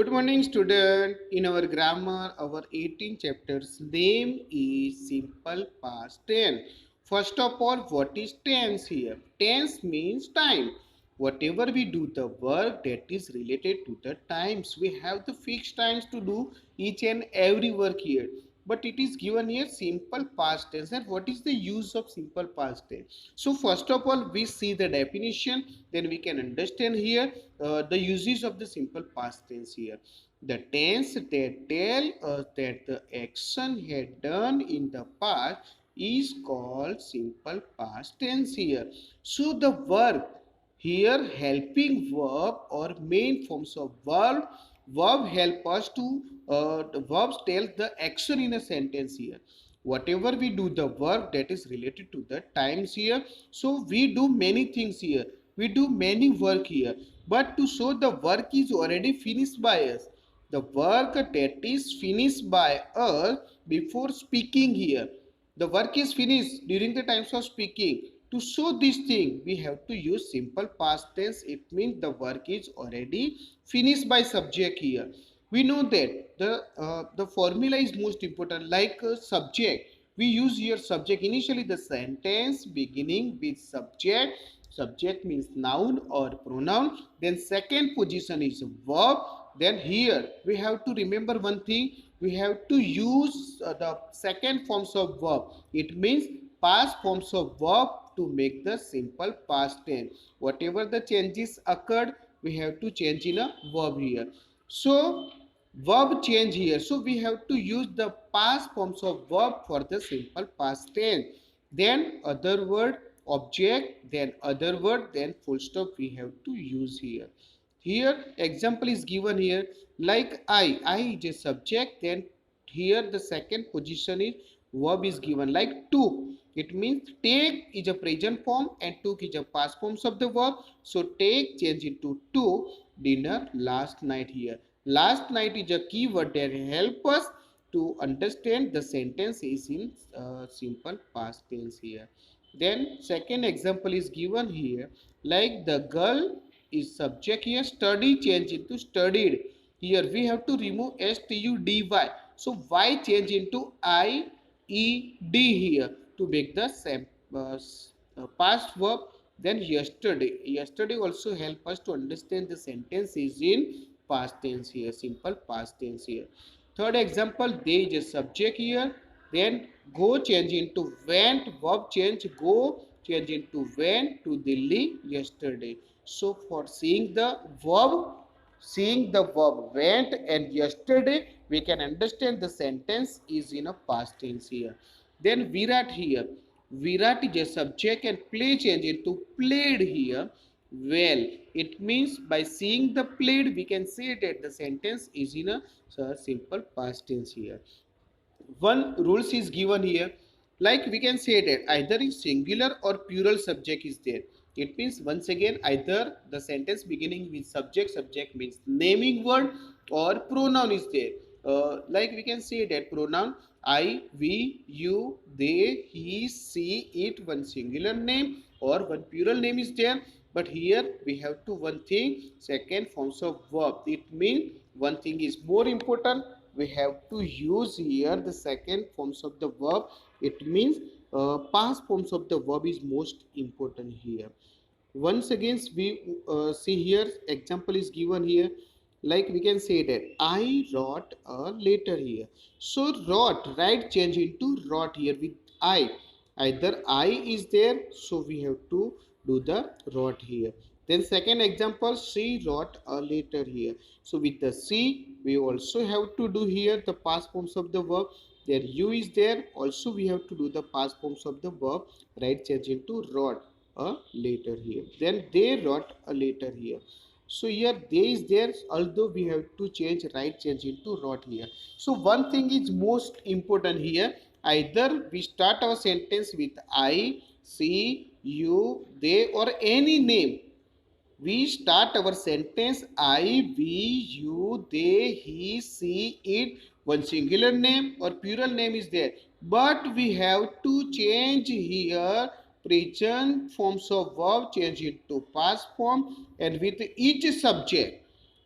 Good morning, student. In our grammar, our 18 chapters name is simple past tense. First of all, what is tense here? Tense means time. Whatever we do the work that is related to the times, we have the fixed times to do each and every work here. But it is given here simple past tense. And what is the use of simple past tense? So first of all, we see the definition, then we can understand here the uses of the simple past tense here. The tense that tell us that the action had done in the past is called simple past tense here. So the verb here, helping verb or main forms of verb help us to the verbs tell the action in a sentence here. Whatever we do the work that is related to the times here, so we do many things here, we do many work here, but to show the work is already finished by us, the work that is finished by us before speaking here, the work is finished during the times of speaking. To show this thing, we have to use simple past tense. It means the work is already finished by subject here. We know that the formula is most important. Like subject, we use here subject. Initially, the sentence beginning with subject. Subject means noun or pronoun. Then second position is verb. Then here we have to remember one thing. We have to use the second forms of verb. It means past forms of verb to make the simple past tense. Whatever the changes occurred, we have to change in a verb here. So verb change here. So we have to use the past forms of verb for the simple past tense. Then other word, object, then other word, then full stop we have to use here. Here example is given here, like I is a subject, then here the second position is verb is given, like took. It means take is a present form and took is a past forms of the verb. So take change into took dinner last night here. Last night is a keyword that help us to understand the sentence is in simple past tense here. Then second example is given here, like the girl is subject here, study change into studied. Here we have to remove study. So y change into ied here to make the same past verb. Then yesterday. Yesterday also help us to understand the sentence is in past tense here, simple past tense here. Third example, they is a subject here. Then go change into went, verb change, go change into went to Delhi yesterday. So for seeing the verb went and yesterday, we can understand the sentence is in a past tense here. Then Virat here. Virat is a subject and play change into played here. Well, it means by seeing the played, we can say that the sentence is in a simple past tense here. One rules is given here, like we can say that either is singular or plural subject is there. It means once again either the sentence beginning with subject means naming word, or pronoun is there. Like we can say that pronoun I, we, you, they, he, she, it, one singular name or one plural name is there. But here we have to one thing, second forms of verb. It means one thing is more important, we have to use here the second forms of the verb. It means past forms of the verb is most important here. Once again we see here example is given here, like we can say that I wrote a letter here. So wrote, right, change into wrote here with I. Either I is there, so we have to do the wrote here. Then second example, she wrote a letter here. So with the she, we also have to do here the past forms of the verb. There you is there, also we have to do the past forms of the verb, right, change into wrote a letter here. Then they wrote a letter here. So here they is there, although we have to change right change into wrote here. So one thing is most important here, either we start our sentence with I, she, you, they, or any name. We start our sentence I, we, you, they, he, she, it, one singular name or plural name is there. But we have to change here present forms of verb change into past form, and with each subject.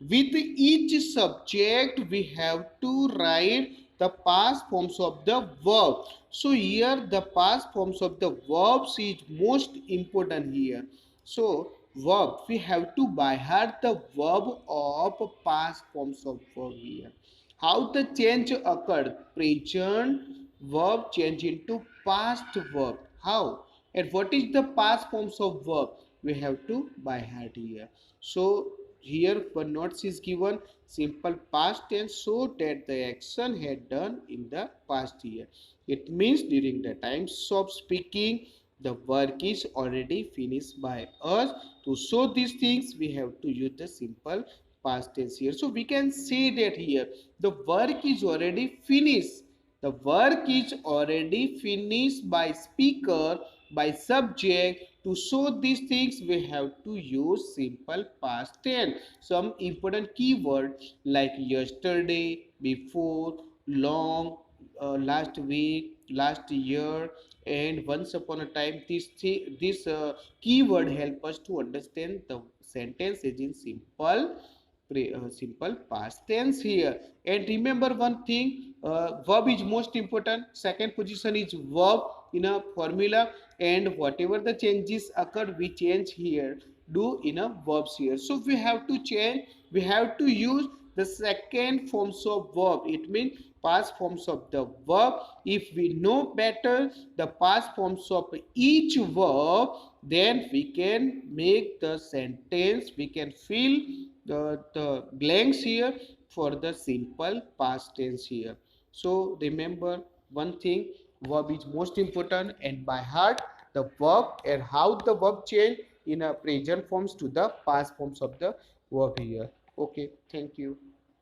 With each subject we have to write the past forms of the verb. So here the past forms of the verbs is most important here. So verb, we have to by heart the verb of past forms of verb here. How the change occurred? Present verb change into past verb. How? And what is the past forms of verb? We have to by heart here. So here one notes is given simple past tense so that the action had done in the past year. It means during the times of speaking the work is already finished by us. To show these things we have to use the simple past tense here. So we can say that here the work is already finished. The work is already finished by speaker, by subject. To show these things we have to use simple past tense. Some important keywords like yesterday, before, long, last week, last year, and once upon a time. This keyword help us to understand the sentence is in simple past tense here. And remember one thing, verb is most important. Second position is verb in a formula, and whatever the changes occur we change here do in a verbs here. So we have to change, we have to use the second forms of verb. It means past forms of the verb. If we know better the past forms of each verb, then we can make the sentence, we can fill the blanks here for the simple past tense here. So remember one thing, verb is most important, and by heart the verb and how the verb change in a present forms to the past forms of the verb here. Okay, thank you.